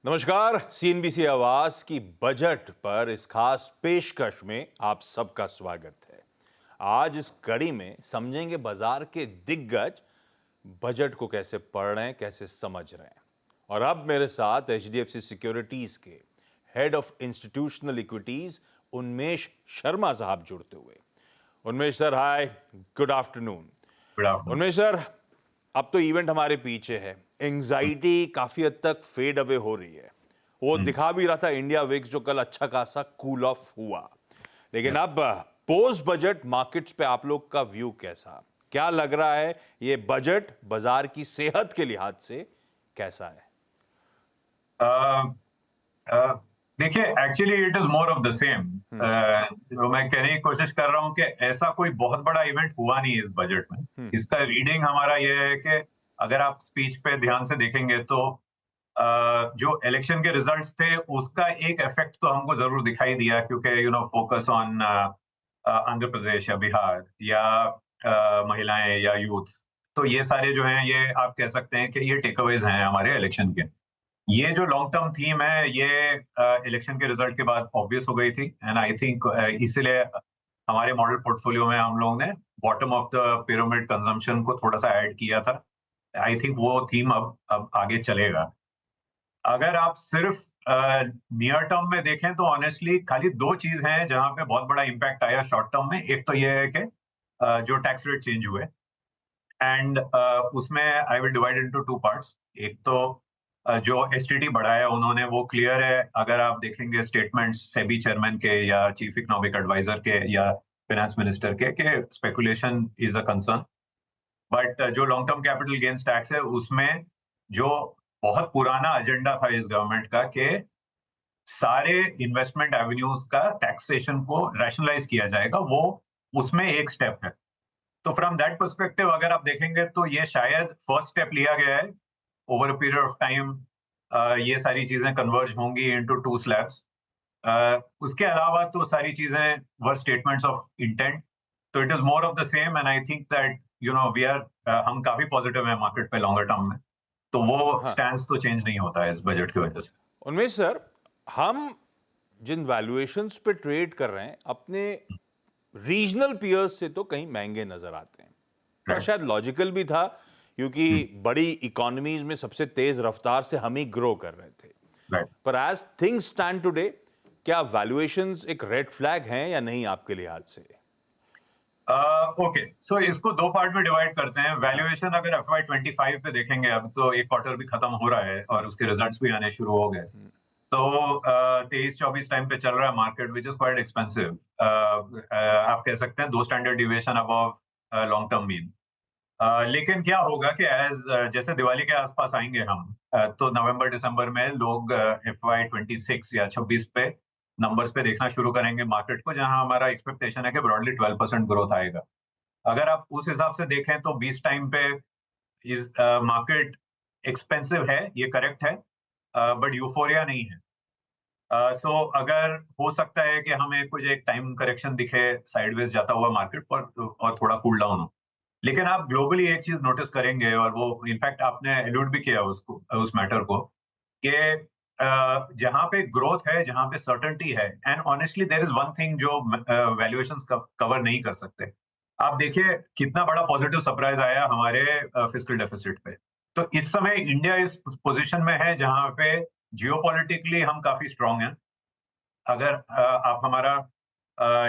नमस्कार। सीएनबीसी आवाज की बजट पर इस खास पेशकश में आप सबका स्वागत है। आज इस कड़ी में समझेंगे बाजार के दिग्गज बजट को कैसे पढ़ रहे हैं, कैसे समझ रहे हैं। और अब मेरे साथ एचडीएफसी सिक्योरिटीज के head of institutional equities Unmesh Sharma साहब जुड़ते हुए। Unmesh sir, hi, good afternoon. Good afternoon. Unmesh sir, अब तो इवेंट हमारे पीछे है, एंजाइटी काफी हद तक फेड अवे हो रही है। वो दिखा भी रहा था इंडिया विक्स जो कल अच्छा खासा कूल ऑफ हुआ, लेकिन अब पोस्ट बजट मार्केट्स पे आप लोग का व्यू कैसा, क्या लग रहा है? ये बजट बाजार की सेहत के लिहाज से कैसा है? देखिए, actually it is more of the same. जो मैं कहने की कोशिश कर रहा हूं कि ऐसा कोई बहुत बड़ा इवेंट हुआ नहीं इस बजट में। इसका रीडिंग हमारा ये है कि अगर आप स्पीच पे ध्यान से देखेंगे तो जो इलेक्शन के रिजल्ट्स थे उसका एक इफेक्ट तो हमको जरूर दिखाई दिया, क्योंकि फोकस ऑन आंध्र प्रदेश या बिहार या महिलाएं या यूथ, तो ये सारे जो हैं ये आप कह सकते हैं कि ये टेकअवेज हैं हमारे इलेक्शन के। ये जो लॉन्ग टर्म थीम है ये इलेक्शन के रिजल्ट के बाद ऑब्वियस हो गई थी, एंड आई थिंक इसलिए हमारे मॉडल पोर्टफोलियो में हम लोगों ने bottom of the pyramid consumption को थोड़ा सा ऐड किया था। आई थिंक वो थीम अब आगे चलेगा। अगर आप सिर्फ नियर टर्म में देखें तो ऑनेस्टली खाली दो चीज हैं जहां पे बहुत बड़ा इंपैक्ट आया शॉर्ट टर्म में। एक तो ये है कि जो टैक्स रेट चेंज हुए, एंड उसमें I will divide into two parts. एक तो जो एसटीटी बढ़ाया उन्होंने वो क्लियर है, अगर आप देखेंगे स्टेटमेंट्स सेबी चेयरमैन के या चीफ इकोनॉमिक एडवाइजर के या फाइनेंस मिनिस्टर के speculation is a concern. But जो long term capital gains tax है उसमें जो बहुत पुराना एजेंडा था इस गवर्नमेंट का कि सारे इन्वेस्टमेंट एवेन्यूज का टैक्सेशन को रैशनलाइज किया जाएगा, वो उसमें एक स्टेप है। तो फ्रॉम दैट पर्सपेक्टिव अगर आप देखेंगे तो ये शायद फर्स्ट स्टेप लिया गया है। Over a period of time ये सारी चीजें कन्वर्ज होंगी इनटू टू स्लैब्स। उसके अलावा तो सारी चीजें वर स्टेटमेंट्स ऑफ इंटेंट। तो it is more of the same, and I think that we are हम काफी पॉजिटिव है मार्केट पे लॉन्गर टर्म में। तो वो हाँ, स्टैंड तो चेंज नहीं होता है इस बजट की वजह से। उन्मेष सर, हम जिन वैल्यूएशंस पे ट्रेड कर रहे हैं अपने रीजनल पीयर्स से तो कहीं महंगे नजर आते हैं। और शायद लॉजिकल भी था, क्योंकि बड़ी इकोनॉमीज में सबसे तेज रफ्तार से हम ही ग्रो कर रहे थे। राइट। पर एज थिंग्स स्टैंड टुडे, क्या वैल्यूएशंस एक रेड फ्लैग हैं या नहीं आपके लिहाज से? ओके, सो इसको दो पार्ट में डिवाइड करते हैं। वैल्यूएशन अगर FY25 पे देखेंगे, अब तो एक क्वार्टर भी खत्म हो रहा है और उसके रिजल्ट्स भी आने शुरू हो गए। तो 23-24 टाइम पे चल रहा है market, which is quite expensive. आप कह सकते हैं 2 standard deviation above long term mean. लेकिन क्या होगा कि एज जैसे दिवाली के आसपास आएंगे हम, तो नवंबर दिसंबर में लोग FY26 या 26 पे नंबर्स पे देखना शुरू करेंगे मार्केट को, जहां हमारा एक्सपेक्टेशन है कि ब्रॉडली 12% ग्रोथ आएगा। अगर आप उस हिसाब से देखें तो 20 टाइम पे इस मार्केट एक्सपेंसिव है, ये करेक्ट है, बट यूफोरिया नहीं है। सो अगर हो सकता है कि हमें कुछ एक टाइम करेक्शन दिखे साइडवेज जाता हुआ मार्केट पर, और थोड़ा कूल डाउन हो। लेकिन आप ग्लोबली एक चीज नोटिस करेंगे, और वो इनफैक्ट आपने एल्यूड भी किया उसको, उस मैटर को, कि जहां पे ग्रोथ है, जहां पे सर्टेनिटी है, and honestly there is one thing जो वैल्यूएशंस कवर नहीं कर सकते। आप देखिए कितना बड़ा पॉजिटिव सरप्राइज आया हमारे फिस्कल डेफिसिट पे। तो इस समय इंडिया इस पोजीशन में है जहां पे जियोपॉलिटिकली हम काफी स्ट्रांग हैं। अगर आप हमारा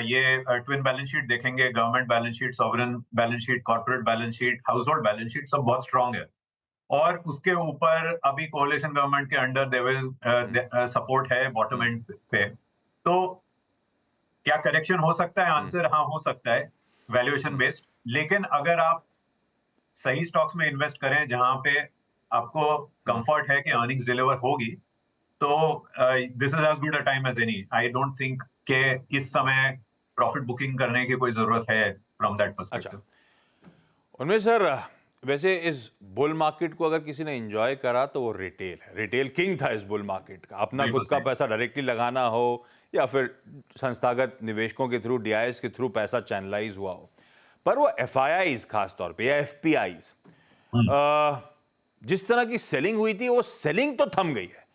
ये ट्विन बैलेंस शीट देखेंगे, government balance sheet, sovereign balance sheet, corporate balance sheet, house hold balance sheet, सब बहुत स्ट्रांग है। और उसके ऊपर अभी कोalition गवर्नमेंट के अंडर देयर सपोर्ट है बॉटम एंड पे। तो क्या करेक्शन हो सकता है? आंसर हाँ हो सकता है, वैल्यूएशन बेस्ड। लेकिन अगर आप सही स्टॉक्स में इन्वेस्ट करें जहां पे आपको कंफर्ट है कि अर्निंग्स डिलीवर होगी, तो this is as good a time as any. I don't think कि इस समय प्रॉफिट बुकिंग करने की कोई जरूरत है फ्रॉम दैट अच्छा, पर्सपेक्टिव। उनमें सर, वैसे इस बुल मार्केट को अगर किसी ने एंजॉय करा तो वो रिटेल है। रिटेल किंग था इस बुल मार्केट का। अपना बिल्कुल खुद का सही। पैसा डायरेक्टली लगाना हो या फिर संस्थागत निवेशकों के थ्रू, डीआईएस के थ्रू पैसा चैनलाइज हुआ हो, पर वो एफआईआईज खास तौर पे या एफपीआईज, हम्म। जिस तरह की सेलिंग हुई थी वो सेलिंग तो थम गई है,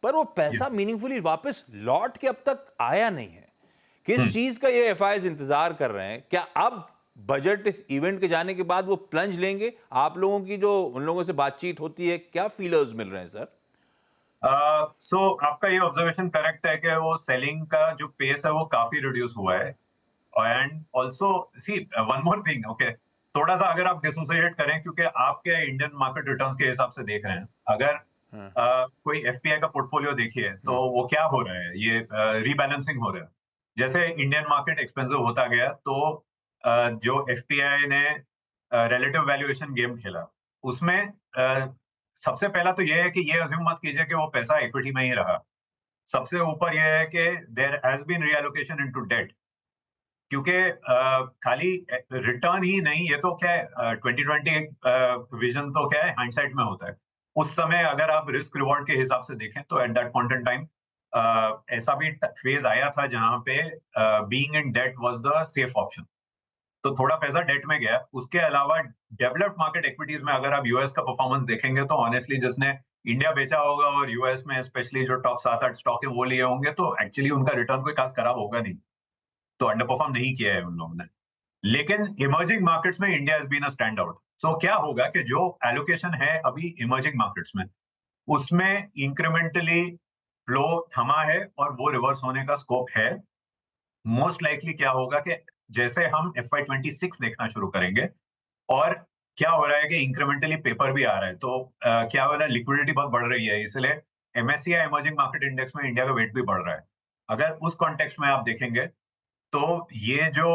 पर वो पैसा मीनिंगफुली वापस लौट के अब तक आया नहीं है। किस चीज का ये एफआईज इंतजार कर रहे हैं? क्या अब बजट इस इवेंट के जाने के बाद वो प्लंज लेंगे? आप लोगों की जो उन लोगों से बातचीत होती है, क्या फीलर्स मिल रहे हैं सर? सो आपका ये ऑब्जर्वेशन करेक्ट है कि वो सेलिंग का जो पेस है वो काफी रिड्यूस हुआ है। And also see one more thing, okay, थोड़ा सा अगर आप डिसोसिएट करें, क्योंकि आप क्या इंडियन मार्केट रिटर्न्स के हिसाब से देख रहे हैं, अगर हाँ, कोई एफपीआई का पोर्टफोलियो देखिए तो वो क्या हो रहा है, ये रीबैलेंसिंग हो रहा है। जैसे इंडियन मार्केट एक्सपेंसिव होता गया तो जो एफपीआई ने रिलेटिव वैल्यूएशन गेम खेला, उसमें सबसे पहला तो ये है कि ये अज्यूम मत कीजिए कि वो पैसा इक्विटी में ही रहा। सबसे ऊपर ये है कि there has been reallocation into debt, क्योंकि खाली रिटर्न ही नहीं, ये तो क्या है, 2020 विजन तो क्या है, हाइंडसाइट में होता है। उस समय अगर आप रिस्क रिवॉर्ड के हिसाब से देखें तो at that point in time ऐसा भी फेज आया था जहां पे being in debt was the safe option, तो थोड़ा पैसा डेट में गया। उसके अलावा डेवलप्ड मार्केट इक्विटीज में अगर आप यूएस का परफॉर्मेंस देखेंगे तो ऑनेस्टली जिसने इंडिया बेचा होगा और यूएस में स्पेशली जो टॉप 7-8 स्टॉक है वो लिए होंगे, तो एक्चुअली उनका रिटर्न कोई खास खराब होगा नहीं, तो अंडर परफॉर्म नहीं किया है उन लोगों ने। लेकिन इमर्जिंग मार्केट्स में India has been a stand out. So क्या होगा कि जो एलोकेशन है अभी इमर्जिंग मार्केट्स में, उसमें इंक्रीमेंटली फ्लो थमा है और वो रिवर्स होने का स्कोप है। मोस्ट लाइकली क्या होगा कि जैसे हम FY26 देखना शुरू करेंगे, और क्या हो रहा है कि इंक्रीमेंटली पेपर भी आ रहा है, तो क्या हो रहा है, लिक्विडिटी बहुत बढ़ रही है, इसलिए MSCI इमर्जिंग मार्केट इंडेक्स में इंडिया का वेट भी बढ़ रहा है। अगर उस कॉन्टेक्स्ट में आप देखेंगे तो ये जो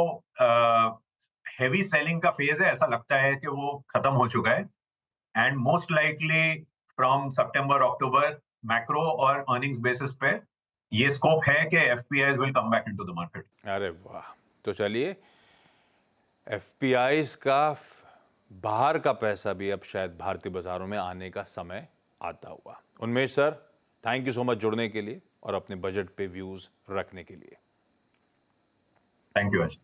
हेवी सेलिंग का फेज है, ऐसा लगता है कि वो खत्म हो चुका है। And most likely from September October macro और अर्निंग्स बेसिस पे ये स्कोप है कि FPIs will come back into the market. अरे वाह! तो चलिए, एफपीआईज का बाहर का पैसा भी अब शायद भारतीय बाजारों में आने का समय आता हुआ। Unmesh sir, thank you so much जुड़ने के लिए और अपने बजट पे व्यूज रखने के लिए। Thank you Ajay.